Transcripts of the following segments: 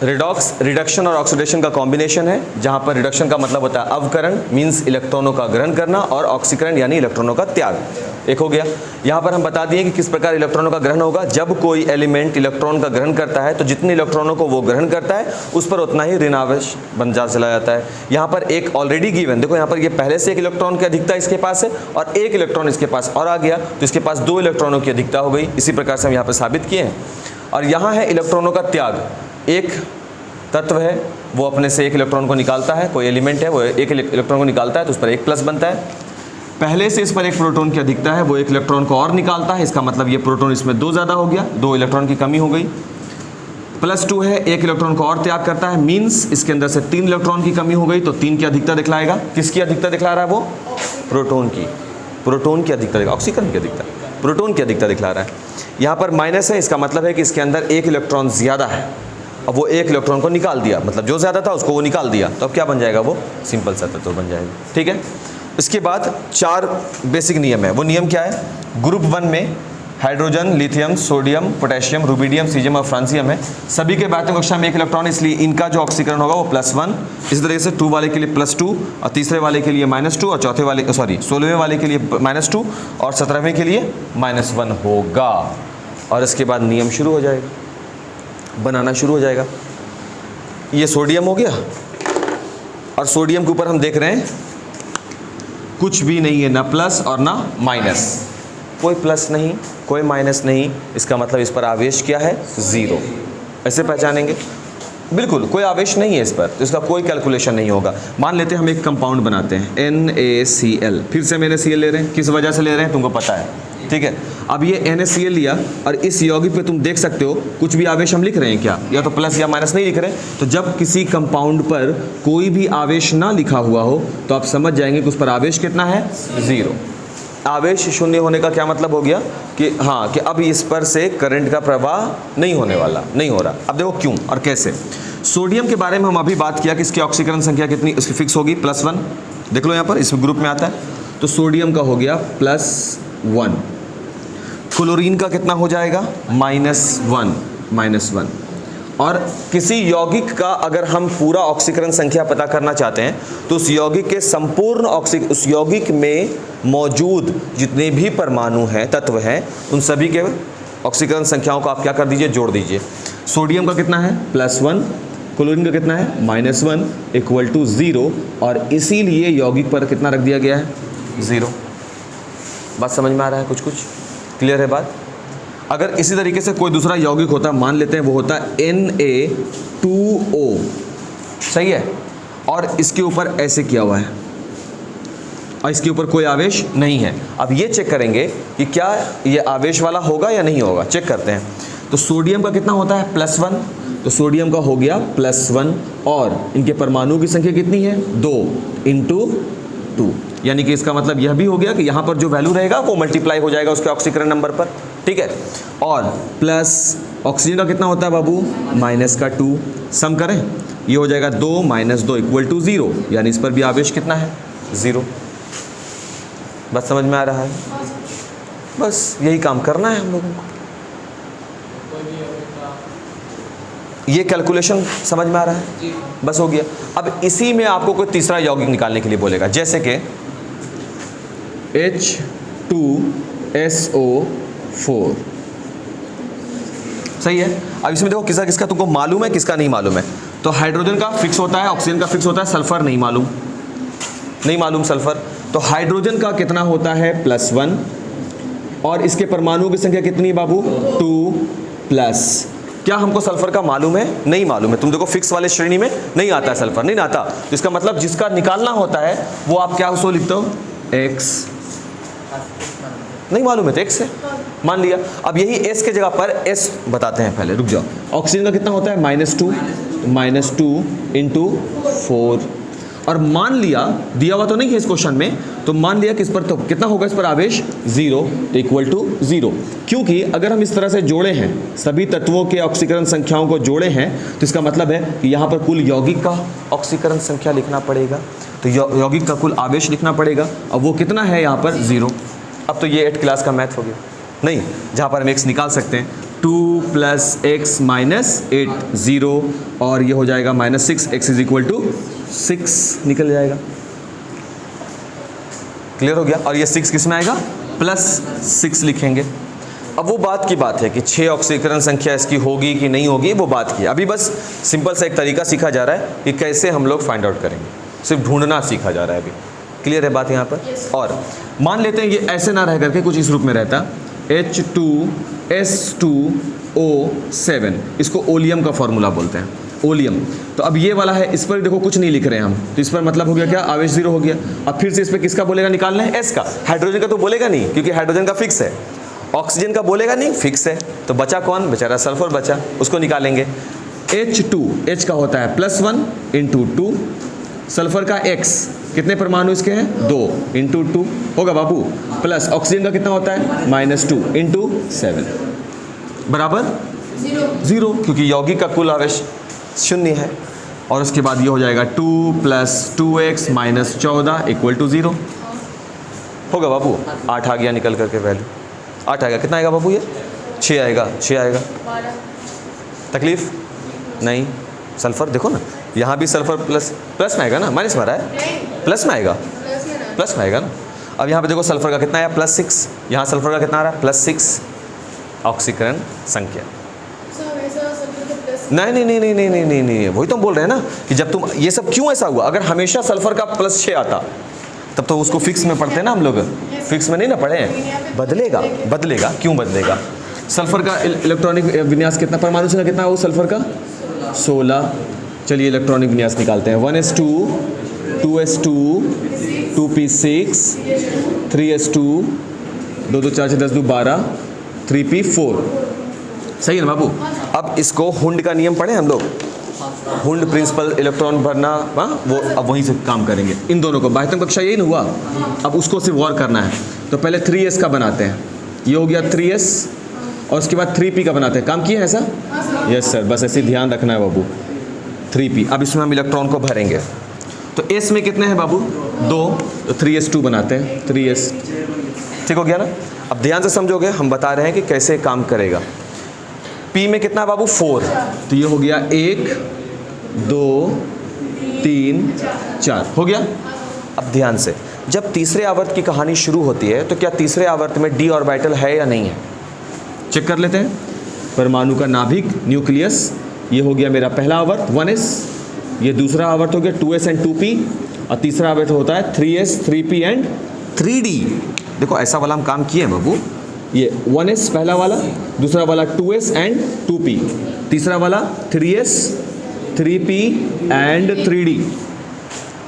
Redox reduction और oxidation का combination है, जहां पर रिडक्शन का मतलब होता है अवकरण मींस इलेक्ट्रॉनों का ग्रहण करना, और ऑक्सीकरण यानी इलेक्ट्रॉनों का त्याग। एक हो गया। यहां पर हम बता दिए कि किस प्रकार इलेक्ट्रॉनों का ग्रहण होगा। जब कोई एलिमेंट इलेक्ट्रॉन का ग्रहण करता है तो जितने इलेक्ट्रॉनों को वो ग्रहण करता है उस पर उतना ही ऋण आवेश बन चला जाता है। यहाँ पर एक ऑलरेडी गिवन, देखो यहाँ पर ये पहले से एक इलेक्ट्रॉन की अधिकता इसके पास है और एक इलेक्ट्रॉन इसके पास और आ गया, तो इसके पास 2 इलेक्ट्रॉनों की अधिकता हो गई। इसी प्रकार से हम यहाँ पर साबित किए हैं। और यहाँ है इलेक्ट्रॉनों का त्याग। एक तत्व है वो अपने से एक इलेक्ट्रॉन को निकालता है, कोई एलिमेंट है वो एक इलेक्ट्रॉन को निकालता है तो उस पर एक प्लस बनता है। पहले से इस पर एक प्रोटॉन की अधिकता है, वो एक इलेक्ट्रॉन को और निकालता है, इसका मतलब ये प्रोटॉन इसमें 2 ज़्यादा हो गया, 2 इलेक्ट्रॉन की कमी हो गई। +2 है, एक इलेक्ट्रॉन को और त्याग करता है, मीन्स इसके अंदर से 3 इलेक्ट्रॉन की कमी हो गई, तो 3 की अधिकता दिखलाएगा। किसकी अधिकता दिखला रहा है वो? प्रोटॉन की। प्रोटॉन की अधिकता, ऑक्सीकरण की अधिकता, प्रोटॉन की अधिकता दिखला रहा है। यहाँ पर माइनस है, इसका मतलब है कि इसके अंदर एक इलेक्ट्रॉन ज़्यादा है। अब वो एक इलेक्ट्रॉन को निकाल दिया, मतलब जो ज़्यादा था उसको वो निकाल दिया, तो अब क्या बन जाएगा? वो सिंपल सा तत्व बन जाएगा। ठीक है। इसके बाद 4 बेसिक नियम है। वो नियम क्या है? ग्रुप 1 में hydrogen, lithium, sodium, potassium, rubidium, caesium और फ्रांसियम है। सभी के बातें कक्षा में एक इलेक्ट्रॉन, इसलिए इनका जो ऑक्सीकरण होगा वो +1। इसी तरीके से 2 वाले के लिए +2 और तीसरे वाले के लिए -2 और चौथे वाले 16वें वाले के लिए -2 और 17वें के लिए -1 होगा। और इसके बाद नियम शुरू हो जाएगा, बनाना शुरू हो जाएगा। ये सोडियम हो गया और सोडियम के ऊपर हम देख रहे हैं कुछ भी नहीं है, ना प्लस और ना माइनस। कोई प्लस नहीं, कोई माइनस नहीं, इसका मतलब इस पर आवेश क्या है? 0। ऐसे पहचानेंगे। बिल्कुल कोई आवेश नहीं है इस पर, तो इसका कोई कैलकुलेशन नहीं होगा। मान लेते हैं हम एक कंपाउंड बनाते हैं NaCl, फिर से हम NaCl ले रहे हैं। किस वजह से ले रहे हैं तुमको पता है, ठीक है। अब ये NaCl लिया और इस यौगिक पे तुम देख सकते हो कुछ भी आवेश हम लिख रहे हैं क्या? या तो प्लस या माइनस नहीं लिख रहे। तो जब किसी कंपाउंड पर कोई भी आवेश ना लिखा हुआ हो तो आप समझ जाएंगे कि उस पर आवेश कितना है? 0। आवेश शून्य होने का क्या मतलब हो गया कि हाँ, कि अब इस पर से करंट का प्रवाह नहीं होने वाला, नहीं हो रहा। अब देखो क्यों और कैसे। सोडियम के बारे में हम अभी बात किया कि इसकी ऑक्सीकरण संख्या कितनी, इसकी फिक्स होगी +1। देख लो यहाँ पर इस ग्रुप में आता है, तो सोडियम का हो गया +1। क्लोरीन का कितना हो जाएगा? -1। और किसी यौगिक का अगर हम पूरा ऑक्सीकरण संख्या पता करना चाहते हैं तो उस यौगिक के संपूर्ण उस यौगिक में मौजूद जितने भी परमाणु हैं, तत्व हैं, उन सभी के ऑक्सीकरण संख्याओं को आप क्या कर दीजिए? जोड़ दीजिए। सोडियम का कितना है? +1। क्लोरीन का कितना है? -1 = 0। और इसीलिए यौगिक पर कितना रख दिया गया है? 0। बात समझ में आ रहा है? कुछ क्लियर है बात? अगर इसी तरीके से कोई दूसरा यौगिक होता, मान लेते हैं वो होता है Na2O, सही है, और इसके ऊपर ऐसे किया हुआ है और इसके ऊपर कोई आवेश नहीं है। अब ये चेक करेंगे कि क्या ये आवेश वाला होगा या नहीं होगा। चेक करते हैं। तो सोडियम का कितना होता है? +1। तो सोडियम का हो गया +1 और इनके परमाणु की संख्या कितनी है? 2 × 2। यानी कि इसका मतलब यह भी हो गया कि यहाँ पर जो वैल्यू रहेगा वो मल्टीप्लाई हो जाएगा उसके ऑक्सीकरण नंबर पर, ठीक है। और प्लस ऑक्सीजन का कितना होता है बाबू? -2। सम करें, ये हो जाएगा 2 - 2 = 0, यानी इस पर भी आवेश कितना है? 0। बस समझ में आ रहा है? बस यही काम करना है हम लोगों को। ये कैलकुलेशन समझ में आ रहा है? बस हो गया। अब इसी में आपको कोई तीसरा यौगिक निकालने के लिए बोलेगा, जैसे कि H2SO4, सही है। अब इसमें देखो किसका किसका तुमको मालूम है, किसका नहीं मालूम है। तो हाइड्रोजन का फिक्स होता है, ऑक्सीजन का फिक्स होता है, सल्फर नहीं मालूम सल्फर। तो हाइड्रोजन का कितना होता है? +1 और इसके परमाणुओं की संख्या कितनी है बाबू? 2+। क्या हमको सल्फर का मालूम है? नहीं मालूम है। तुम देखो फिक्स वाले श्रेणी में नहीं आता है सल्फर, नहीं आता। तो इसका मतलब जिसका निकालना होता है वो आप क्या उसको लिखते हो? X। नहीं मालूम है तो X है, मान लिया। अब यही S के जगह पर S बताते हैं, पहले रुक जाओ। ऑक्सीजन का कितना होता है? -2 × 4। और मान लिया, दिया हुआ तो नहीं है इस क्वेश्चन में, तो मान लिया कि इस पर तो कितना होगा? इस पर आवेश 0 = 0। क्योंकि अगर हम इस तरह से जोड़े हैं, सभी तत्वों के ऑक्सीकरण संख्याओं को जोड़े हैं, तो इसका मतलब है कि यहाँ पर कुल यौगिक का ऑक्सीकरण संख्या लिखना पड़ेगा, तो यौगिक का कुल आवेश लिखना पड़ेगा। अब वो कितना है यहाँ पर? 0। अब तो ये 8th क्लास का मैथ हो गया नहीं, जहाँ पर हम X निकाल सकते हैं। 2 प्लस एक्स माइनस 8 0 और ये हो जाएगा -6 x इज इक्वल टू 6 निकल जाएगा। क्लियर हो गया। और ये 6 किस में आएगा, +6 लिखेंगे। अब वो बात की बात है कि 6 ऑक्सीकरण संख्या इसकी होगी कि नहीं होगी, वो बात की। अभी बस सिंपल सा एक तरीका सीखा जा रहा है कि कैसे हम लोग फाइंड आउट करेंगे, सिर्फ ढूंढना सीखा जा रहा है अभी। क्लियर है बात यहाँ पर। और मान लेते हैं ये ऐसे ना रह करके कुछ इस रूप में रहता, H2S2O7, इसको ओलियम का फॉर्मूला बोलते हैं, ओलियम। तो अब ये वाला है, इस पर देखो कुछ नहीं लिख रहे हैं हम, तो इस पर मतलब हो गया क्या, आवेश 0 हो गया। अब फिर से इस पर किसका बोलेगा निकालना है, S का। हाइड्रोजन का तो बोलेगा नहीं क्योंकि हाइड्रोजन का फिक्स है, ऑक्सीजन का बोलेगा नहीं, फिक्स है। तो बचा कौन, बेचारा सल्फर बचा, उसको निकालेंगे। H2, H का होता है +1 × 2, सल्फर का X, कितने परमाणु इसके हैं, 2 × 2 होगा बाबू, प्लस ऑक्सीजन का कितना होता है, -2 × 7 बराबर 0, क्योंकि यौगिक का कुल आवेश 0 है। और उसके बाद ये हो जाएगा 2 + 2x - 14 = 0 होगा बाबू। 8 आ गया निकल करके वैल्यू, 8 आएगा। कितना आएगा बाबू, ये 6 आएगा, 6 आएगा। तकलीफ नहीं, सल्फर देखो ना, यहाँ भी सल्फर प्लस में आएगा ना, माइनस में आ रहा है, प्लस में आएगा, प्लस में आएगा ना। अब यहाँ पे देखो सल्फर का कितना आया, +6, यहाँ सल्फर का कितना आ रहा है, +6 ऑक्सीकरण संख्या। नहीं, वही तो हम बोल रहे हैं ना कि जब तुम ये सब क्यों ऐसा हुआ, अगर हमेशा सल्फर का +6 आता तब तो उसको फिक्स में पढ़ते हैं ना हम लोग, फिक्स में नहीं ना पढ़े हैं। बदलेगा, क्यों बदलेगा। सल्फर का इलेक्ट्रॉनिक विन्यास कितना, परमाणु संख्या कितना है वो सल्फर का, 16। चलिए इलेक्ट्रॉनिक विन्यास निकालते हैं, 1s2 2s2 2p6 3s2 2 2 4 6 10 2 12 3p4, सही है ना बाबू। अब इसको हुंड का नियम पढ़े हम लोग, हुंड प्रिंसिपल इलेक्ट्रॉन भरना, हाँ वो अब वहीं से काम करेंगे इन दोनों को। बाह्यतम कक्षा यही ना हुआ, अब उसको सिर्फ गौर करना है। तो पहले 3s का बनाते हैं, ये हो गया 3s, और उसके बाद 3p का बनाते हैं। काम किए हैं ऐसा, यस सर, बस ऐसे ध्यान रखना है बाबू। 3p, अब इसमें हम इलेक्ट्रॉन को भरेंगे। तो s में कितने हैं बाबू, 2, तो 3s2 बनाते हैं, 3s, ठीक हो गया ना। अब ध्यान से समझोगे, हम बता रहे हैं कि कैसे काम करेगा। p में कितना है बाबू, 4, तो ये हो गया 1 2 3 4 हो गया। अब ध्यान से, जब तीसरे आवर्त की कहानी शुरू होती है तो क्या तीसरे आवर्त में d ऑर्बिटल है या नहीं है, चेक कर लेते हैं। परमाणु का नाभिक, न्यूक्लियस, ये हो गया मेरा पहला आवर्त 1s, ये दूसरा आवर्त हो गया 2s एंड 2p, और तीसरा आवर्त होता है 3s 3p एंड 3d। देखो ऐसा वाला हम काम किए हैं बाबू, ये 1s पहला वाला, दूसरा वाला 2s एंड 2p, तीसरा वाला 3s 3p एंड 3d।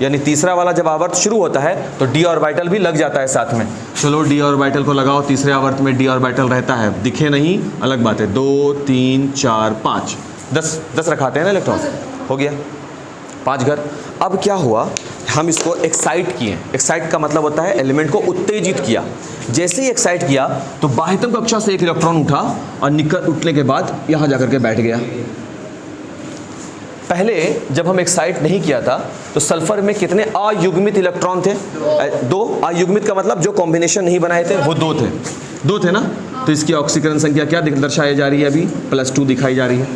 यानी तीसरा वाला जब आवर्त शुरू होता है तो d ऑर्बिटल भी लग जाता है साथ में। चलो d ऑर्बिटल को लगाओ, तीसरे आवर्त में d ऑर्बिटल रहता है, दिखे नहीं अलग बात है, 2 3 4 5 10 रखाते हैं ना इलेक्ट्रॉन, हो गया 5 घर। अब क्या हुआ, हम इसको एक्साइट किए। एक्साइट का मतलब होता है एलिमेंट को उत्तेजित किया। जैसे ही एक्साइट किया तो बाह्यतम कक्षा से एक इलेक्ट्रॉन उठा और उठने के बाद यहाँ जाकर के बैठ गया। पहले जब हम एक्साइट नहीं किया था तो सल्फर में कितने अयुग्मित इलेक्ट्रॉन थे, 2। अयुग्मित का मतलब जो कॉम्बिनेशन नहीं बनाए थे वो 2 थे ना। तो इसकी ऑक्सीकरण संख्या क्या दर्शाई जा रही है, अभी +2 दिखाई जा रही है।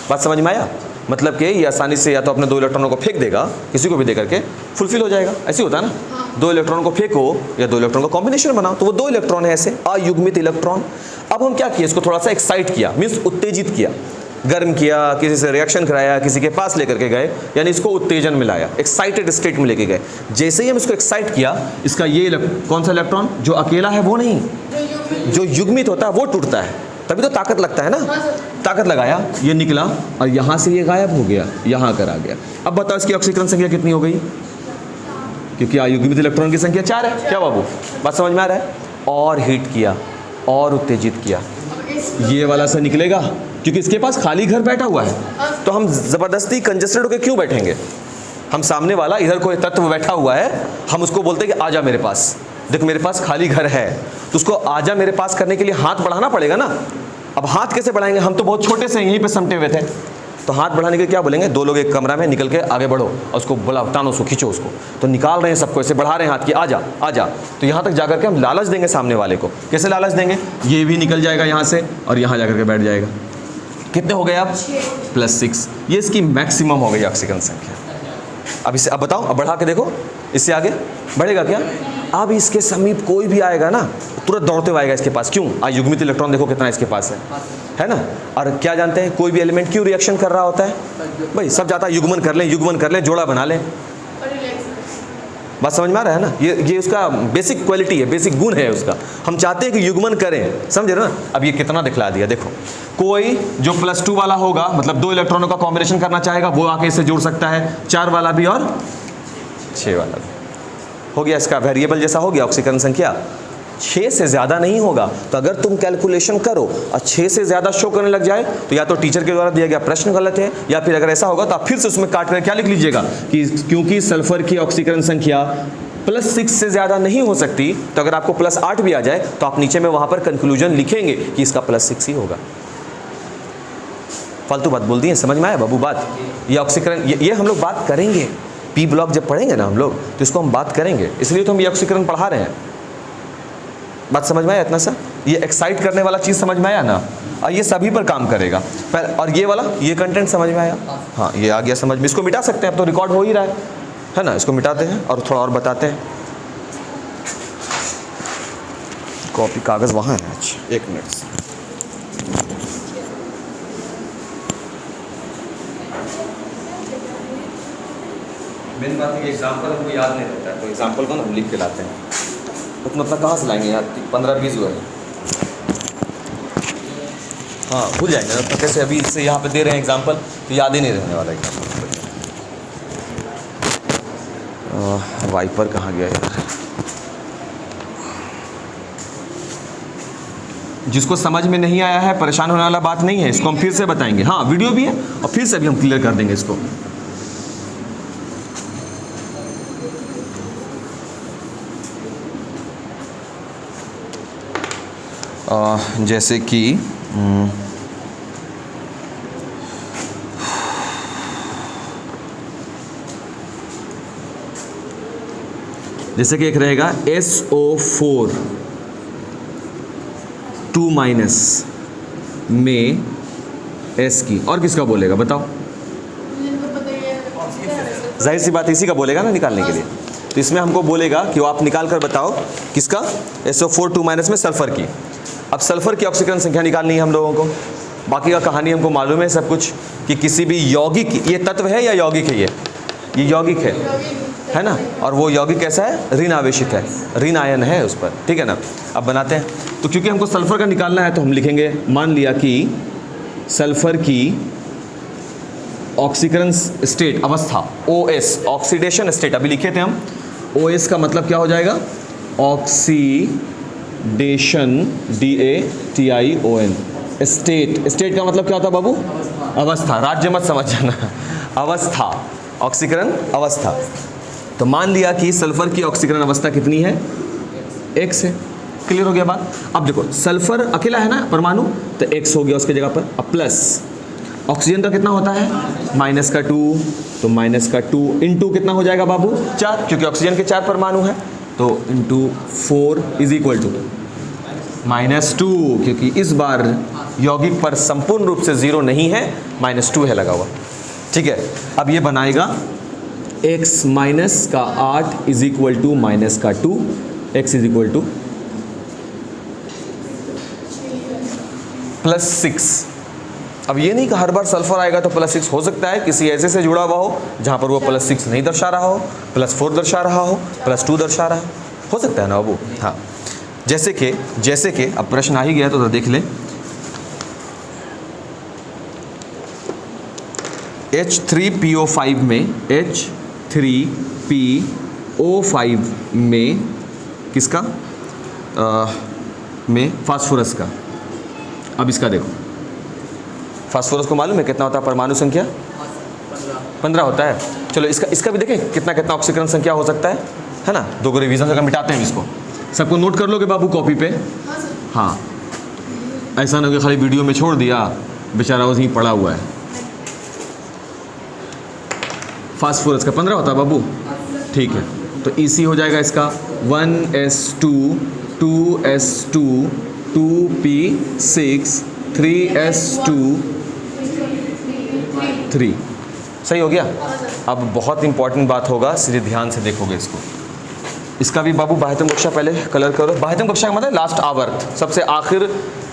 बात समझ में आया, मतलब कि ये आसानी से या तो अपने 2 इलेक्ट्रॉनों को फेंक देगा, किसी को भी दे करके फुलफिल हो जाएगा। ऐसे होता है ना, 2 इलेक्ट्रॉन को फेंको या 2 इलेक्ट्रॉन का कॉम्बिनेशन बनाओ, तो वो 2 इलेक्ट्रॉन है ऐसे अयुग्मित इलेक्ट्रॉन। अब हम क्या किए, इसको थोड़ा सा एक्साइट किया, मीन्स उत्तेजित किया, गर्म किया, किसी से रिएक्शन कराया, किसी के पास लेकर के गए, यानी इसको उत्तेजन मिलाया, एक्साइटेड स्टेट में लेके गए। जैसे ही हम इसको एक्साइट किया, इसका ये कौन सा इलेक्ट्रॉन जो अकेला है वो नहीं, जो युग्मित होता है वो टूटता है, तभी तो ताकत लगता है ना। ताकत लगाया, ये निकला और यहाँ से ये गायब हो गया, यहाँ कर आ गया। अब बताओ इसकी ऑक्सीकरण संख्या कितनी हो गई, क्योंकि अयुग्मित इलेक्ट्रॉन की संख्या 4 है। क्या बाबू, बात समझ में आ रहा है। और हीट किया और उत्तेजित किया, ये वाला सा निकलेगा, क्योंकि इसके पास खाली घर बैठा हुआ है, तो हम ज़बरदस्ती कंजस्टेड होकर क्यों बैठेंगे। हम सामने वाला इधर कोई तत्व बैठा हुआ है, हम उसको बोलते हैं कि आजा मेरे पास, देख मेरे पास खाली घर है, तो उसको आजा मेरे पास करने के लिए हाथ बढ़ाना पड़ेगा ना। अब हाथ कैसे बढ़ाएंगे, हम तो बहुत छोटे से यहीं पे समटे हुए थे, तो हाथ बढ़ाने के क्या बोलेंगे, दो लोग एक कमरा में, निकल के आगे बढ़ो और उसको बोला टानो उसको, खींचो उसको, तो निकाल रहे हैं सबको, ऐसे बढ़ा रहे हैं हाथ की, आ जा आ जा। तो यहाँ तक जाकर के हम लालच देंगे सामने वाले को। कैसे लालच देंगे, ये भी निकल जाएगा यहाँ से और यहाँ जाकर के बैठ जाएगा। कितने हो गए आप, +6। ये इसकी मैक्सिमम हो गई ऑक्सीकरण संख्या। अब इसे अब बताओ, अब बढ़ा के देखो, इससे आगे बढ़ेगा क्या। अब इसके समीप कोई भी आएगा ना, तुरंत दौड़ते हुए आएगा इसके पास। क्यों, आज युग्मित इलेक्ट्रॉन देखो कितना इसके पास है ना। और क्या जानते हैं, कोई भी एलिमेंट क्यों रिएक्शन कर रहा होता है भाई, सब जाता है युग्मन कर लें, युग्मन कर लें, जोड़ा बना लें। बात समझ में आ रहा है ना, ये उसका बेसिक क्वालिटी है, बेसिक गुण है उसका। हम चाहते हैं कि युग्मन करें, समझे ना। अब ये कितना दिखला दिया, देखो कोई जो +2 वाला होगा, मतलब 2 इलेक्ट्रॉनों का कॉम्बिनेशन करना चाहेगा, वो आके इसे जोड़ सकता है, 4 वाला भी और 6 वाला भी। हो गया, इसका वेरिएबल जैसा हो गया ऑक्सीकरण संख्या। 6 से ज़्यादा नहीं होगा। तो अगर तुम कैलकुलेशन करो और 6 से ज़्यादा शो करने लग जाए तो या तो टीचर के द्वारा दिया गया प्रश्न गलत है, या फिर अगर ऐसा होगा तो आप फिर से उसमें काट कर क्या लिख लीजिएगा कि क्योंकि सल्फर की ऑक्सीकरण संख्या +6 से ज़्यादा नहीं हो सकती, तो अगर आपको +8 भी आ जाए तो आप नीचे में वहाँ पर कंक्लूजन लिखेंगे कि इसका +6 ही होगा। फालतू बात बोल दी है, समझ में आया बाबू बात। ये ऑक्सीकरण ये हम लोग बात करेंगे, पी ब्लॉक जब पढ़ेंगे ना हम लोग तो इसको हम बात करेंगे, इसलिए तो हम ये ऑक्सीकरण पढ़ा रहे हैं। बात समझ में आया इतना सा, ये एक्साइट करने वाला चीज़ समझ में आया ना, और ये सभी पर काम करेगा। और ये वाला, ये कंटेंट समझ में आया, हाँ ये आ गया समझ में। इसको मिटा सकते हैं, अब तो रिकॉर्ड हो ही रहा है ना। इसको मिटाते हैं और थोड़ा और बताते हैं। कॉपी कागज़ वहाँ है, अच्छा 1 मिनट से। मेन बात है कि एग्जाम्पल हमको याद नहीं रहता है, तो एग्जाम्पल को ना हम लिख के लाते हैं। उतना कहाँ से लाएंगे यार, 15-20 हुए। हाँ भूल जाएंगे तो कैसे, अभी इससे यहाँ पे दे रहे हैं एग्जाम्पल तो याद ही नहीं रहने वाला एग्जाम्पल। वाइपर कहाँ गया यार। जिसको समझ में नहीं आया है, परेशान होने वाला बात नहीं है, इसको हम फिर से बताएंगे। हाँ वीडियो भी है और फिर से भी हम क्लियर कर देंगे इसको। जैसे कि एक रहेगा SO4 2- में S की, और किसका बोलेगा बताओ। जाहिर सी बात इसी का बोलेगा ना निकालने के लिए। तो इसमें हमको बोलेगा कि वो आप निकाल कर बताओ किसका, SO4 2- में सल्फर की। अब सल्फर की ऑक्सीकरण संख्या निकालनी है हम लोगों को। बाकी का कहानी हमको मालूम है सब कुछ, कि किसी भी यौगिक, ये तत्व है या यौगिक है, ये यौगिक है ना। और वो यौगिक कैसा है, ऋण आवेशित है, ऋण आयन है उस पर, ठीक है ना। अब बनाते हैं। तो क्योंकि हमको सल्फर का निकालना है तो हम लिखेंगे, मान लिया कि सल्फर की ऑक्सीकरण स्टेट अवस्था OS, ऑक्सीडेशन स्टेट अभी लिखे थे हम। OS का मतलब क्या हो जाएगा, ऑक्सीडेशन, DATION। स्टेट का मतलब क्या होता है बाबू, अवस्था, राज्य मत समझ जाना, अवस्था, ऑक्सीकरण अवस्था। तो मान लिया कि सल्फर की ऑक्सीकरण अवस्था कितनी है, X है। क्लियर हो गया बात। अब देखो सल्फर अकेला है ना परमाणु, तो X हो गया उसके जगह पर। अब प्लस ऑक्सीजन का कितना होता है, -2, तो -2 इंटू कितना हो जाएगा बाबू, 4, क्योंकि ऑक्सीजन के 4 परमाणु हैं, तो इंटू 4 इज इक्वल टू -2, क्योंकि इस बार यौगिक पर संपूर्ण रूप से 0 नहीं है, -2 है लगा हुआ, ठीक है। अब ये बनाएगा x माइनस का 8 is equal to -2, x is equal to +6। अब ये नहीं कि हर बार सल्फर आएगा तो +6 हो सकता है, किसी ऐसे से जुड़ा हुआ हो जहाँ पर वो +6 नहीं दर्शा रहा हो, +4 दर्शा रहा हो, +2 दर्शा रहा हो सकता है ना बाबू। हाँ जैसे कि अब प्रश्न आ ही गया तो देख लें। H3PO5 में, H3PO5 में किसका में फास्फोरस का। अब इसका देखो, फास्फोरस को मालूम है कितना होता है परमाणु संख्या, 15 होता है। चलो इसका भी देखें कितना कितना ऑक्सीकरण संख्या हो सकता है ना। 2 को रिवीजन से मिटाते हैं इसको, सबको नोट कर लोगे बाबू कॉपी पे। हाँ ऐसा ना कि खाली वीडियो में छोड़ दिया, बेचारा वहीं पड़ा हुआ है। फास्फोरस का 15 होता है बाबू, ठीक है। तो EC हो जाएगा इसका 1s2 2s2 2p6 3s2 3। सही हो गया। अब बहुत इंपॉर्टेंट बात होगा, सीधे ध्यान से देखोगे इसको। इसका भी बाबू बाह्यतम कक्षा पहले कलर करो। बाह्यतम कक्षा का मतलब लास्ट आवर्त, सबसे आखिर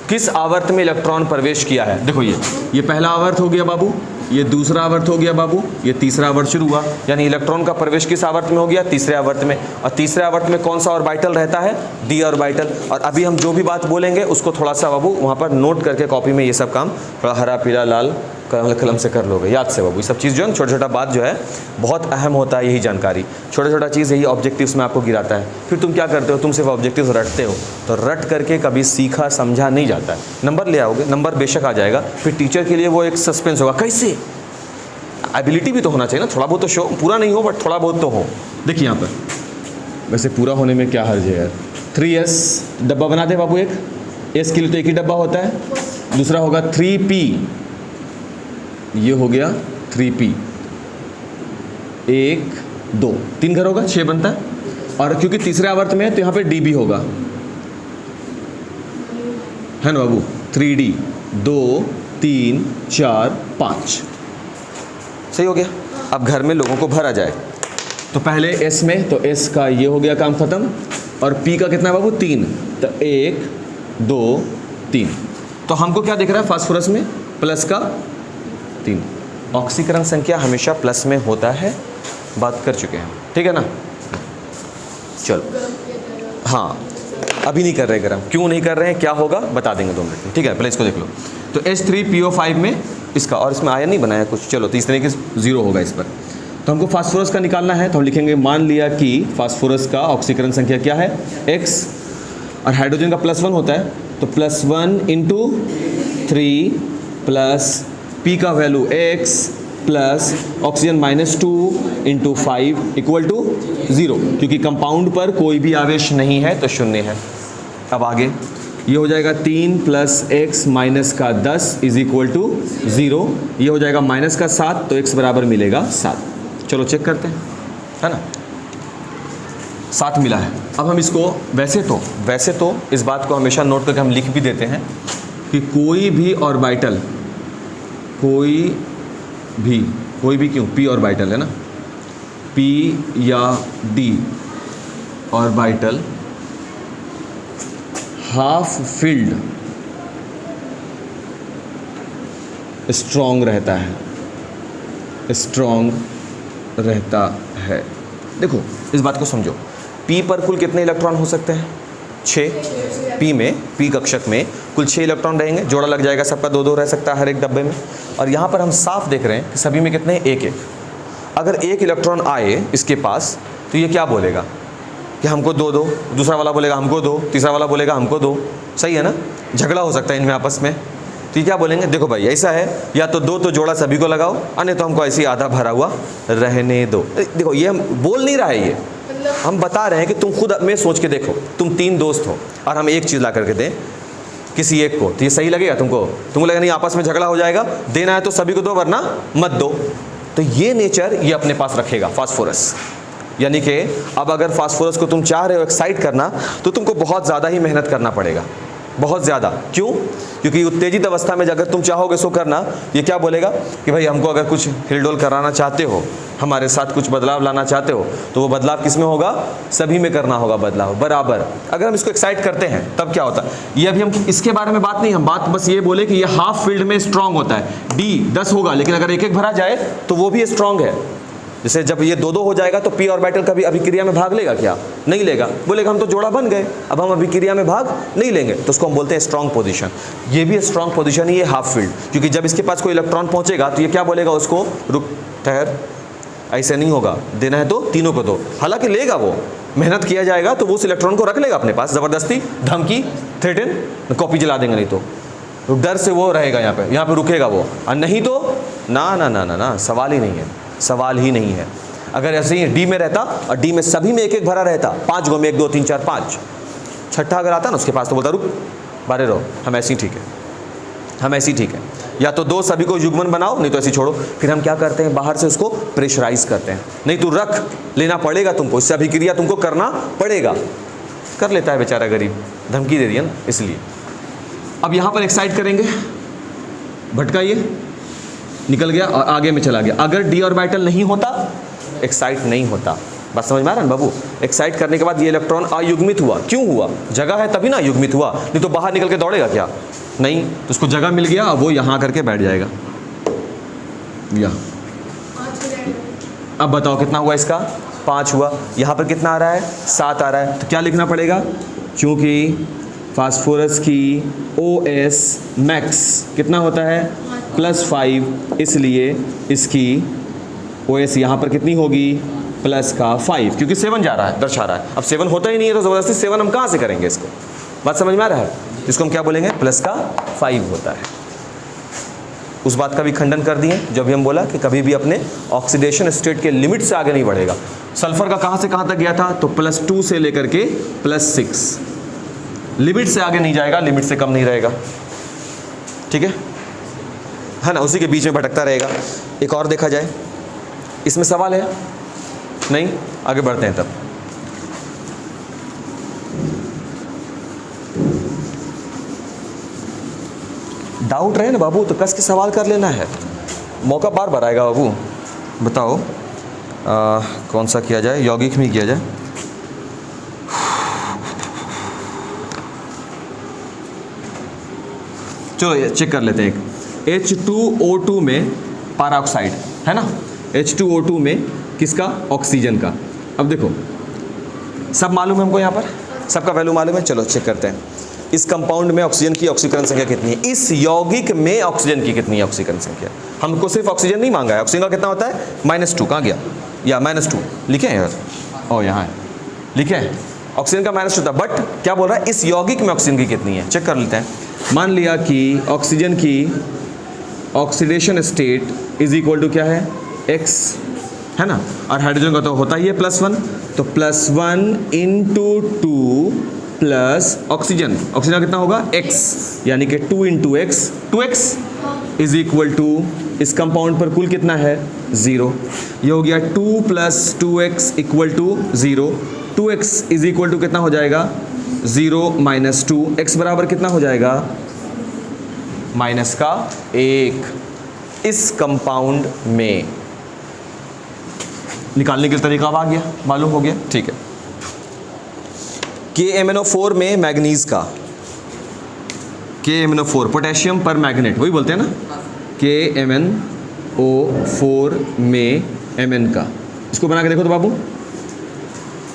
किस आवर्त में इलेक्ट्रॉन प्रवेश किया है। देखो ये पहला आवर्त हो गया बाबू, ये दूसरा आवर्त हो गया बाबू, ये तीसरा आवर्त शुरू हुआ, यानी इलेक्ट्रॉन का प्रवेश किस आवर्त में हो गया, तीसरे आवर्त में। और तीसरे आवर्त में कौन सा ऑर्बिटल रहता है, डी ऑर्बिटल। और अभी हम जो भी बात बोलेंगे उसको थोड़ा सा बाबू वहाँ पर नोट करके कॉपी में ये सब काम थोड़ा हरा पीला लाल कलम से कर लोगे, याद से बाबू। ये सब चीज़ जो है छोटा छोटा बात जो है बहुत अहम होता है, यही जानकारी छोटा छोटा चीज़ यही ऑब्जेक्टिव्स में आपको गिराता है। फिर तुम क्या करते हो, तुम सिर्फ ऑब्जेक्टिव्स रटते हो, तो रट करके कभी सीखा समझा नहीं जाता है। नंबर ले आओगे, नंबर बेशक आ जाएगा, फिर टीचर के लिए वो एक सस्पेंस होगा, कैसे। एबिलिटी भी तो होना चाहिए ना, थोड़ा बहुत तो शो, पूरा नहीं हो बट थोड़ा बहुत तो हो। देखिए यहाँ पर, वैसे पूरा होने में क्या हर्ज है यार। 3s डब्बा बना दे बाबू, एक s के लिए तो एक ही डब्बा होता है, दूसरा होगा 3p, ये हो गया 3p, 1 2 3 घर होगा, 6 बनता है। और क्योंकि तीसरे आवर्त में है तो यहाँ पे d भी होगा, है ना बाबू। 3d 2 3 4 5, सही हो गया। अब घर में लोगों को भरा जाए, तो पहले s में, तो s का ये हो गया काम खत्म। और p का कितना है बाबू, 3, तो 1 2 3। तो हमको क्या दिख रहा है फास्फोरस में, प्लस का 3। ऑक्सीकरण संख्या हमेशा प्लस में होता है, बात कर चुके हैं, ठीक है ना। चलो, हाँ अभी नहीं कर रहे गरम, क्यों नहीं कर रहे हैं, क्या होगा बता देंगे 2 मिनट में, ठीक है। पहले इसको देख लो। तो H3PO5 में इसका, और इसमें आयन नहीं बनाया कुछ, चलो तो इस तरीके से 0 होगा इस पर। तो हमको फास्फोरस का निकालना है, तो हम लिखेंगे, मान लिया कि फास्फोरस का ऑक्सीकरण संख्या क्या है, x, और हाइड्रोजन का +1 होता है, तो +1 × 3 प्लस p का value x plus oxygen -2 × 5 equal to 0, क्योंकि कंपाउंड पर कोई भी आवेश नहीं है तो 0 है। अब आगे ये हो जाएगा 3 + x माइनस का 10 इज इक्वल टू 0, ये हो जाएगा माइनस का 7, तो x बराबर मिलेगा 7। चलो चेक करते हैं, है ना, 7 मिला है। अब हम इसको वैसे तो इस बात को हमेशा नोट करके हम लिख भी देते हैं कि कोई भी ऑर्बिटल, कोई भी क्यों, p ऑर्बिटल है ना, p या d orbital half filled strong रहता है। देखो इस बात को समझो, p पर कुल कितने इलेक्ट्रॉन हो सकते हैं, 6। p कक्षक में कुल 6 इलेक्ट्रॉन रहेंगे, जोड़ा लग जाएगा, सबका 2-2 रह सकता है हर एक डब्बे में। और यहाँ पर हम साफ देख रहे हैं कि सभी में कितने, 1-1। अगर 1 इलेक्ट्रॉन आए इसके पास, तो ये क्या बोलेगा कि हमको 2-2, दूसरा वाला बोलेगा हमको 2, तीसरा वाला बोलेगा हमको 2, सही है ना। झगड़ा हो सकता है इनमें आपस में, तो ये क्या बोलेंगे, देखो भाई ऐसा है, या तो 2 तो जोड़ा सभी को लगाओ, अन्य तो हमको ऐसे ही आधा भरा हुआ रहने दो। देखो ये हम बोल नहीं रहा है, ये हम बता रहे हैं कि तुम खुद में सोच के देखो, तुम 3 दोस्त हो और हम एक चीज़ ला करके दें किसी एक को, तो ये सही लगेगा तुमको लगेगा नहीं, आपस में झगड़ा हो जाएगा, देना है तो सभी को दो वरना मत दो। तो ये नेचर ये अपने पास रखेगा फास्फोरस। यानी कि अब अगर फास्फोरस को तुम चाह रहे हो एक्साइट करना, तो तुमको बहुत ज़्यादा ही मेहनत करना पड़ेगा, बहुत ज़्यादा। क्यों? क्योंकि उत्तेजित अवस्था में अगर तुम चाहोगे सो करना, ये क्या बोलेगा कि भाई हमको अगर कुछ हिलडोल कराना चाहते हो, हमारे साथ कुछ बदलाव लाना चाहते हो, तो वो बदलाव किस में होगा, सभी में करना होगा बदलाव बराबर। अगर हम इसको एक्साइट करते हैं तब क्या होता है, ये अभी हम इसके बारे में बात नहीं, हम बात बस ये बोले कि ये हाफ फील्ड में स्ट्रांग होता है। डी 10 होगा, लेकिन अगर एक एक भरा जाए तो वो भी स्ट्रांग है। जैसे जब ये 2-2 हो जाएगा तो पी ऑर्बिटल कभी अभिक्रिया में भाग लेगा क्या? नहीं लेगा, बोलेगा हम तो जोड़ा बन गए, अब हम अभिक्रिया में भाग नहीं लेंगे, तो उसको हम बोलते हैं स्ट्रांग पोजीशन। ये भी स्ट्रांग पोजीशन ही है हाफ फील्ड, क्योंकि जब इसके पास कोई इलेक्ट्रॉन पहुंचेगा तो ये क्या बोलेगा उसको, रुक ठहर, ऐसे नहीं होगा, देना है तो तीनों को दो। हालांकि लेगा, वो मेहनत किया जाएगा तो वो उस इलेक्ट्रॉन को रख लेगा अपने पास, ज़बरदस्ती धमकी थ्रेटन, कॉपी जला देंगे नहीं तो डर से वो रहेगा यहाँ पे रुकेगा वो, और नहीं तो ना ना ना ना ना, सवाल ही नहीं है, सवाल ही नहीं है। अगर ऐसे ही डी में रहता और डी में सभी में एक एक भरा रहता, 5 गो में 1 2 3 4 5, छठा अगर आता ना उसके पास तो बोलता रुक बारे रहो, हम ऐसे ही ठीक है, हम ऐसे ही ठीक है। या तो दो सभी को युग्मन बनाओ, नहीं तो ऐसे छोड़ो। फिर हम क्या करते हैं, बाहर से उसको प्रेशराइज करते हैं, नहीं तू रख, लेना पड़ेगा तुमको, इससे अभिक्रिया तुमको करना पड़ेगा। कर लेता है बेचारा गरीब, धमकी दे दिया ना इसलिए। अब यहाँ पर एक्साइट करेंगे, भटकाइए, निकल गया और आगे में चला गया। अगर डी ऑर्बिटल नहीं होता, एक्साइट नहीं होता। बात समझ में आ रहा है बाबू? एक्साइट करने के बाद ये इलेक्ट्रॉन अयुग्मित हुआ। क्यों हुआ? जगह है तभी ना युग्मित हुआ, नहीं तो बाहर निकल के दौड़ेगा क्या? नहीं, तो उसको जगह मिल गया, अब वो यहाँ करके बैठ जाएगा यहाँ। अब बताओ कितना हुआ इसका? 5 हुआ। यहाँ पर कितना आ रहा है? 7 आ रहा है। तो क्या लिखना पड़ेगा? क्योंकि फास्फोरस की OS मैक्स कितना होता है? +5, इसलिए इसकी OS यहाँ पर कितनी होगी? +5, क्योंकि 7 जा रहा है, दर्शा रहा है। अब 7 होता ही नहीं है तो ज़बरदस्ती 7 हम कहाँ से करेंगे इसको? बात समझ में आ रहा है? इसको हम क्या बोलेंगे? +5 होता है। उस बात का भी खंडन कर दिए जब भी हम बोला कि कभी भी अपने ऑक्सीडेशन स्टेट के लिमिट से आगे नहीं बढ़ेगा। सल्फर का कहाँ से कहाँ तक गया था? तो +2 से लेकर के +6, लिमिट से आगे नहीं जाएगा, लिमिट से कम नहीं रहेगा। ठीक है ना? उसी के बीच में भटकता रहेगा। एक और देखा जाए, इसमें सवाल है? नहीं, आगे बढ़ते हैं। तब डाउट रहे ना बाबू तो कस के सवाल कर लेना है, मौका बार बार आएगा बाबू। बताओ कौन सा किया जाए? यौगिक में किया जाए। चलो चेक कर लेते हैं। एक H2O2 में पैराऑक्साइड है ना, H2O2 में किसका? ऑक्सीजन का। अब देखो सब मालूम है हमको, यहाँ पर सबका वैल्यू मालूम है। चलो चेक करते हैं इस कंपाउंड में ऑक्सीजन की ऑक्सीकरण संख्या कितनी है, इस यौगिक में ऑक्सीजन की कितनी है ऑक्सीकरण संख्या। हमको सिर्फ ऑक्सीजन नहीं मांगा है, ऑक्सीजन का कितना होता है? -2। कहाँ गया? या -2 लिखे हैं यार, ओ यहाँ है, लिखे हैं ऑक्सीजन का -2 था। बट क्या बोल रहा है? इस यौगिक में ऑक्सीजन की कितनी है, चेक कर लेते हैं। मान लिया कि ऑक्सीजन की oxidation state is equal to क्या है? X है ना, और हाइड्रोजन का तो होता ही है +1, तो +1 × 2 प्लस ऑक्सीजन, ऑक्सीजन का कितना होगा? X, यानी कि 2 × X, 2X is equal to इस कंपाउंड पर कुल कितना है? 0। ये हो गया 2 + 2X equal to 0। 2X is equal to कितना हो जाएगा? 0 - 2, X बराबर कितना हो जाएगा? -1। इस कंपाउंड में निकालने का तरीका अब आ गया, मालूम हो गया। ठीक है, KMnO4 में मैग्नीज का, KMnO4 पोटेशियम पर मैग्नेट, वही बोलते हैं ना, KMnO4 में Mn का। इसको बना के देखो तो बाबू,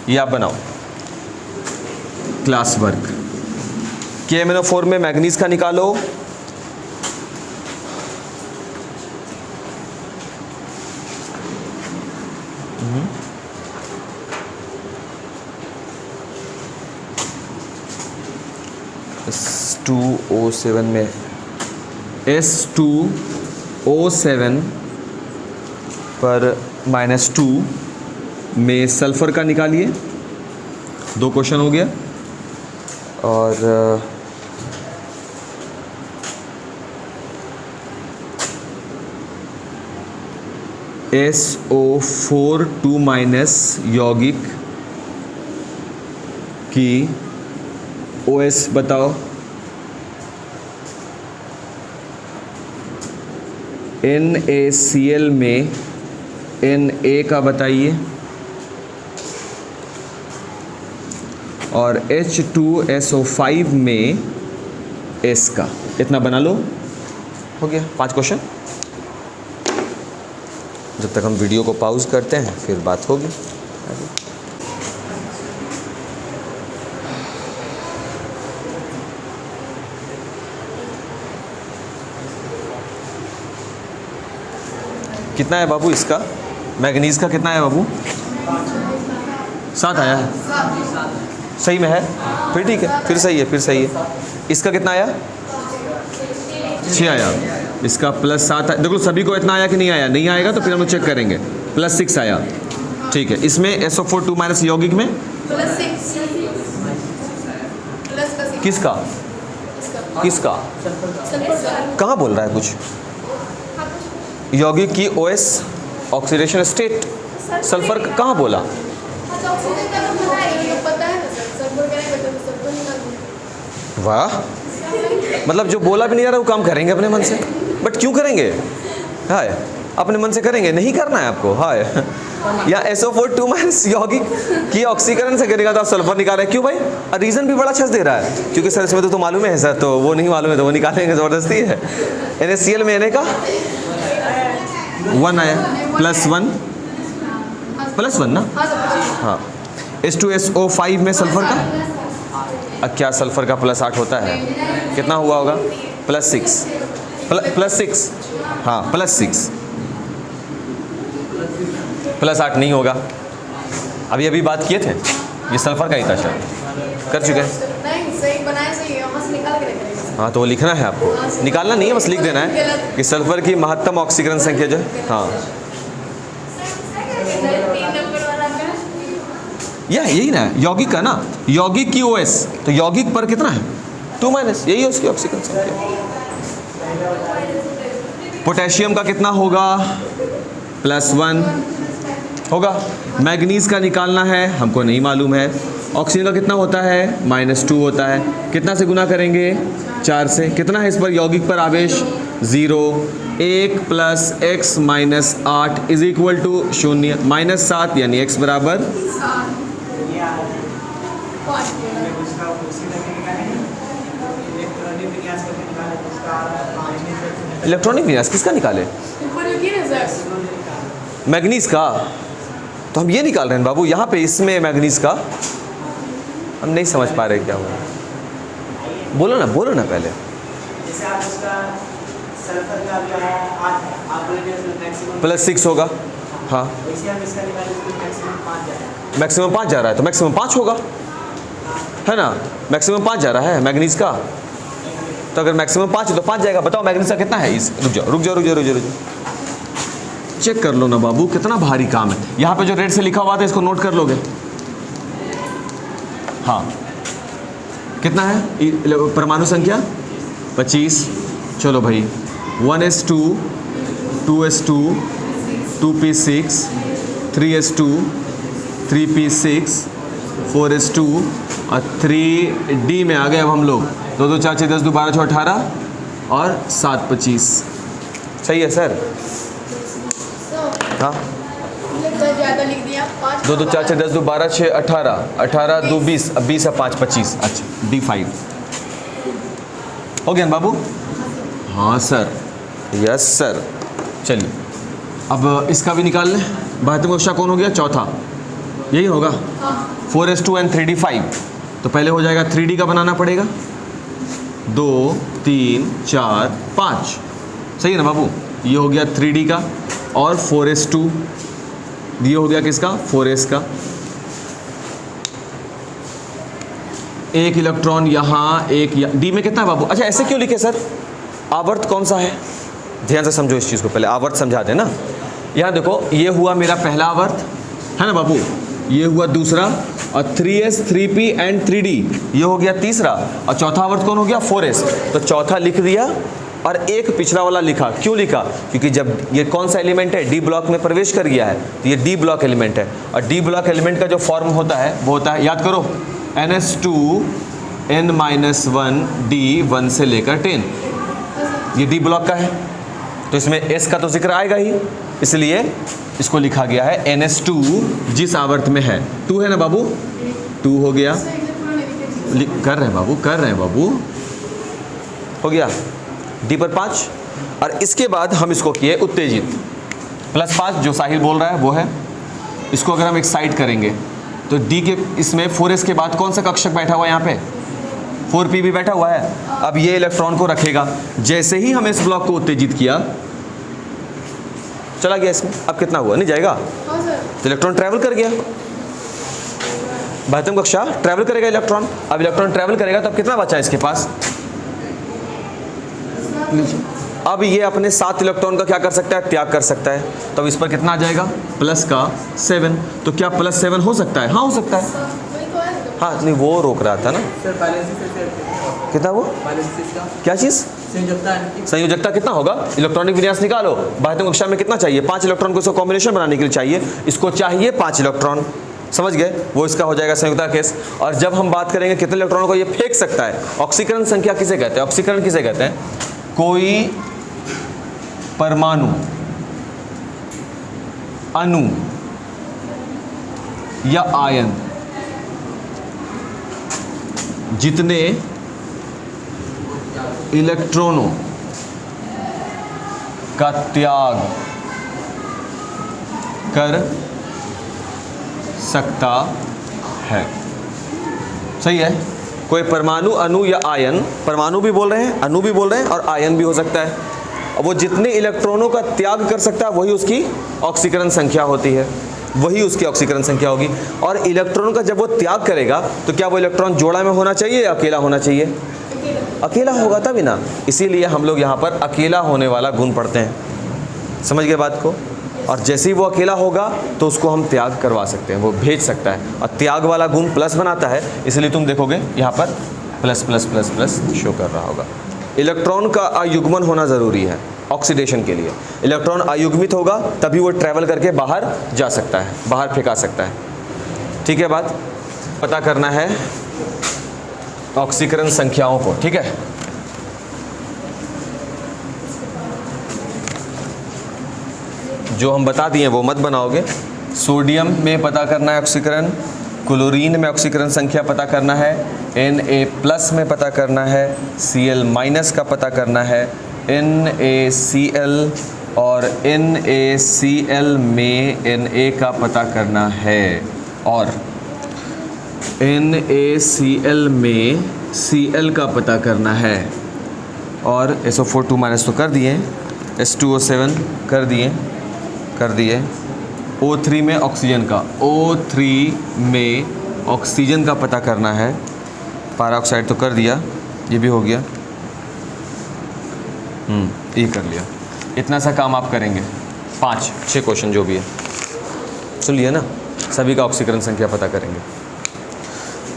ये आप बनाओ क्लास वर्क। KMnO4 में मैग्नीज का निकालो, S2O7 में S2O7 पर -2 में सल्फर का निकालिए। 2 क्वेश्चन हो गया। और SO4 2- यौगिक की OS बताओ। NaCl में Na का बताइए, और H2SO5 में S का। इतना बना लो, हो गया 5 क्वेश्चन। जब तक हम वीडियो को पॉज करते हैं फिर बात होगी। कितना है बाबू इसका? मैग्नीज का कितना है बाबू? 7 आया है, सही में है, फिर ठीक है, फिर सही है, फिर सही है। इसका कितना आया? 6 आया। इसका +7 है। देखो सभी को इतना आया कि नहीं आया? नहीं आएगा तो फिर हम लोग चेक करेंगे। +6 आया, ठीक है। इसमें SO4 2- यौगिक में +6 किसका? किसका? कहाँ बोल रहा है कुछ? यौगिक की OS ऑक्सीडेशन स्टेट, सल्फर कहाँ बोला? वाह, मतलब जो बोला भी नहीं आ रहा वो काम करेंगे अपने मन से। बट क्यों करेंगे? हाय, अपने मन से करेंगे, नहीं करना है आपको। हाय, या SO4 यौगिक की ऑक्सीकरण से करेगा तो आप सल्फर निकाल रहे हैं। क्यों भाई? रीज़न भी बड़ा अच्छा दे रहा है, क्योंकि सर इसमें तो मालूम है सर, तो वो नहीं मालूम है तो वो निकालेंगे, ज़बरदस्ती है। NaCl में Na का 1 आया, +1 ना? हाँ। H2SO5 में सल्फर का क्या सल्फर का +8 होता है? कितना हुआ होगा? +6 हाँ, +6 +8 नहीं होगा। अभी बात किए थे, ये सल्फर का ही था शायद, कर चुके हैं। हाँ, तो वो लिखना है आपको, निकालना नहीं है, बस लिख देना है कि सल्फर की महत्तम ऑक्सीकरण संख्या जो है, हाँ यही ना यौगिक का ना, यौगिक की OS, तो यौगिक पर कितना है? 2-, यही है उसकी ऑक्सीकरण संख्या। पोटेशियम का कितना होगा? +1 होगा। मैग्नीज का निकालना है, हमको नहीं मालूम है। ऑक्सीजन का कितना होता है? -2 होता है। कितना से गुना करेंगे? 4 से। कितना है इस पर यौगिक पर आवेश? 0। 1 + x - 8 = 0, -7 यानी x बराबर इलेक्ट्रॉनिक विन्यास किसका निकाले? मैग्नीज का। तो हम ये निकाल रहे हैं बाबू, यहाँ पे इसमें मैग्नीज का हम नहीं समझ पा रहे क्या हुआ। बोलो ना पहले। +6 होगा, हाँ। मैक्सिमम 5 जा रहा है तो मैक्सिमम 5 होगा, है ना? मैक्सिमम 5 जा रहा है मैग्नीज का, तो अगर मैक्सिमम 5 है तो 5 जाएगा। बताओ मैग्नीज का कितना है? रुक जाओ, चेक कर लो ना बाबू, कितना भारी काम है। यहाँ पे जो रेड से लिखा हुआ था इसको नोट कर लोगे? हाँ, कितना है परमाणु संख्या? 25। चलो भाई, 1s2 2s2 2p6 3s2 3p6 4s2 और 3d में आ गए अब हम लोग। 2 2 4 6 10 2 12 6 18 और 7 25। सही है सर? हाँ, 2 2 4 6 10 2 12 6 18 18 2 20, अब 20 है 5 25। अच्छा, D5 हो गया बाबू? हाँ सर, यस सर। चलिए अब इसका भी निकाल लें। 72 कक्षा कौन हो गया? चौथा, यही होगा। 4s2 and 3d5, तो पहले हो जाएगा 3d का बनाना पड़ेगा। 2 3 4 5, सही है ना बाबू? ये हो गया 3d का, और 4s2 ये हो गया किसका? 4s का। एक इलेक्ट्रॉन यहाँ, एक डी में कितना है बाबू? अच्छा, ऐसे क्यों लिखे सर? आवर्त कौन सा है? ध्यान से समझो इस चीज़ को, पहले आवर्त समझा दें ना। यहाँ देखो, ये हुआ मेरा पहला आवर्त, है ना बाबू? ये हुआ दूसरा, और 3s 3p एंड 3d ये हो गया तीसरा, और चौथा आवर्त कौन हो गया? 4s। तो चौथा लिख दिया और एक पिछड़ा वाला लिखा। क्यों लिखा? क्योंकि जब ये कौन सा एलिमेंट है? डी ब्लॉक में प्रवेश कर गया है, तो ये डी ब्लॉक एलिमेंट है। और डी ब्लॉक एलिमेंट का जो फॉर्म होता है वो होता है, याद करो, NS2N-1 D 1 से लेकर 10। ये डी ब्लॉक का है, तो इसमें S का तो जिक्र आएगा ही, इसलिए इसको लिखा गया है NS2 जिस आवर्त में है। 2 है ना बाबू? 2 हो गया। कर रहे हैं बाबू, हो गया। डी पर 5, और इसके बाद हम इसको किए उत्तेजित। +5 जो साहिल बोल रहा है वो है। इसको अगर हम एक्साइट करेंगे तो डी के इसमें 4s के बाद कौन सा कक्षक बैठा हुआ है? यहाँ पे 4p भी बैठा हुआ है। अब ये इलेक्ट्रॉन को रखेगा। जैसे ही हम इस ब्लॉक को उत्तेजित किया, चला गया इसमें। अब कितना हुआ? नहीं जाएगा, तो इलेक्ट्रॉन ट्रैवल कर गया। 72 कक्षा ट्रैवल करेगा इलेक्ट्रॉन। अब इलेक्ट्रॉन ट्रैवल करेगा तो अब कितना बचा इसके पास? अब ये अपने 7 इलेक्ट्रॉन का क्या कर सकता है? त्याग कर सकता है। तो अब इस पर कितना आ जाएगा? +7। तो क्या +7 हो सकता है? हाँ, हो सकता है। हाँ नहीं वो रोक रहा था ना। सर बैलेंसिस से कितना वो बैलेंसिस का क्या चीज़ संयोजकता कितना होगा, इलेक्ट्रॉनिक विन्यास निकालो। बाह्यतम कक्षा में कितना चाहिए, 5 इलेक्ट्रॉन को इसको कॉम्बिनेशन बनाने के लिए चाहिए, इसको चाहिए 5 इलेक्ट्रॉन, समझ गए, वो इसका हो जाएगा संयुक्ता केस। और जब हम बात करेंगे कितने इलेक्ट्रॉनों को ये फेंक सकता है, ऑक्सीकरण संख्या किसे कहते हैं, ऑक्सीकरण किसे कहते हैं, कोई परमाणु, अणु या आयन जितने इलेक्ट्रॉनों का त्याग कर सकता है। सही है, कोई परमाणु, अणु या आयन, परमाणु भी बोल रहे हैं, अणु भी बोल रहे हैं और आयन भी हो सकता है। वो जितने इलेक्ट्रॉनों का त्याग कर सकता है वही उसकी ऑक्सीकरण संख्या होती है, वही उसकी ऑक्सीकरण संख्या होगी। और इलेक्ट्रॉन का जब वो त्याग करेगा तो क्या वो इलेक्ट्रॉन जोड़ा में होना चाहिए या अकेला होना चाहिए, अकेला होगा तभी ना, इसीलिए हम लोग यहाँ पर अकेला होने वाला गुण पढ़ते हैं, समझ गए बात को। और जैसे ही वो अकेला होगा तो उसको हम त्याग करवा सकते हैं, वो भेज सकता है, और त्याग वाला गुण प्लस बनाता है, इसलिए तुम देखोगे यहाँ पर plus plus plus plus show कर रहा होगा। इलेक्ट्रॉन का आयुग्मन होना ज़रूरी है ऑक्सीडेशन के लिए, इलेक्ट्रॉन आयुग्मित होगा तभी वो ट्रैवल करके बाहर जा सकता है, बाहर फेंका सकता है। ठीक है, बात पता करना है ऑक्सीकरण संख्याओं को, ठीक है। जो हम बता दिए वो मत बनाओगे। सोडियम में पता करना है ऑक्सीकरण, क्लोरीन में ऑक्सीकरण संख्या पता करना है, Na+ में पता करना है, Cl- का पता करना है, NaCl और NaCl में Na का पता करना है, और NaCl में Cl का पता करना है, और SO4 2- तो कर दिए, H2O7 कर दिए, O3 में ऑक्सीजन का, O3 में ऑक्सीजन का पता करना है, पैराऑक्साइड तो कर दिया, ये भी हो गया, ये कर लिया। इतना सा काम आप करेंगे, 5-6 क्वेश्चन जो भी है, सुन लिया ना, सभी का ऑक्सीकरण संख्या पता करेंगे।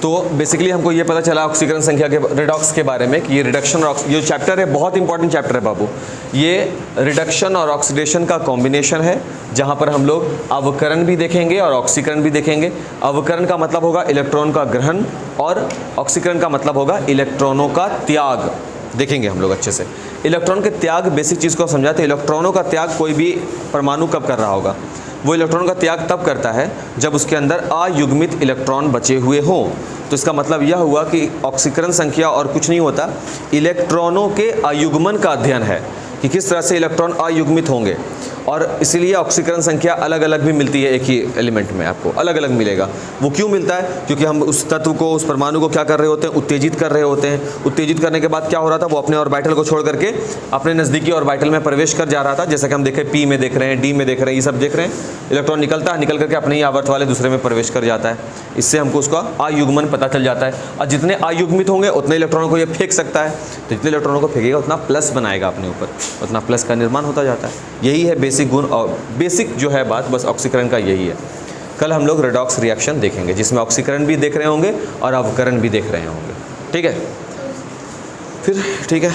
तो बेसिकली हमको ये पता चला ऑक्सीकरण संख्या के, रिडॉक्स के बारे में, कि ये रिडक्शन और ये चैप्टर है, बहुत इंपॉर्टेंट चैप्टर है बाबू। ये रिडक्शन और ऑक्सीडेशन का कॉम्बिनेशन है, जहाँ पर हम लोग अवकरण भी देखेंगे और ऑक्सीकरण भी देखेंगे। अवकरण का मतलब होगा इलेक्ट्रॉन का ग्रहण, और ऑक्सीकरण का मतलब होगा इलेक्ट्रॉनों का त्याग, देखेंगे हम लोग अच्छे से। इलेक्ट्रॉन के त्याग, बेसिक चीज़ को समझाते हैं। इलेक्ट्रॉनों का त्याग कोई भी परमाणु कब कर रहा होगा, वो इलेक्ट्रॉन का त्याग तब करता है जब उसके अंदर अयुग्मित इलेक्ट्रॉन बचे हुए हों। तो इसका मतलब यह हुआ कि ऑक्सीकरण संख्या और कुछ नहीं होता, इलेक्ट्रॉनों के अयुग्मन का अध्ययन है कि किस तरह से इलेक्ट्रॉन अयुग्मित होंगे। और इसीलिए ऑक्सीकरण संख्या अलग अलग भी मिलती है, एक ही एलिमेंट में आपको अलग अलग मिलेगा। वो क्यों मिलता है, क्योंकि हम उस तत्व को, उस परमाणु को क्या कर रहे होते हैं, उत्तेजित कर रहे होते हैं। उत्तेजित करने के बाद क्या हो रहा था, वो अपने ऑर्बिटल को छोड़ करके अपने नज़दीकी ऑर्बिटल में प्रवेश कर जा रहा था। जैसा कि हम देखें P में देख रहे हैं, D में देख रहे हैं, ये सब देख रहे हैं, इलेक्ट्रॉन निकलता है, निकल करके अपने ही आवर्त वाले दूसरे में प्रवेश कर जाता है। इससे हमको उसका अयुग्मन पता चल जाता है। और जितने अयुग्मित होंगे उतने इलेक्ट्रॉनों को ये फेंक सकता है, तो जितने इलेक्ट्रॉनों को फेंकेगा उतना प्लस बनाएगा अपने ऊपर, उतना प्लस का निर्माण होता जाता है। यही है बेसिक गुण, और बेसिक जो है बात बस ऑक्सीकरण का यही है। कल हम लोग रेडॉक्स रिएक्शन देखेंगे, जिसमें ऑक्सीकरण भी देख रहे होंगे और अवकरण भी देख रहे होंगे, ठीक है। फिर ठीक है।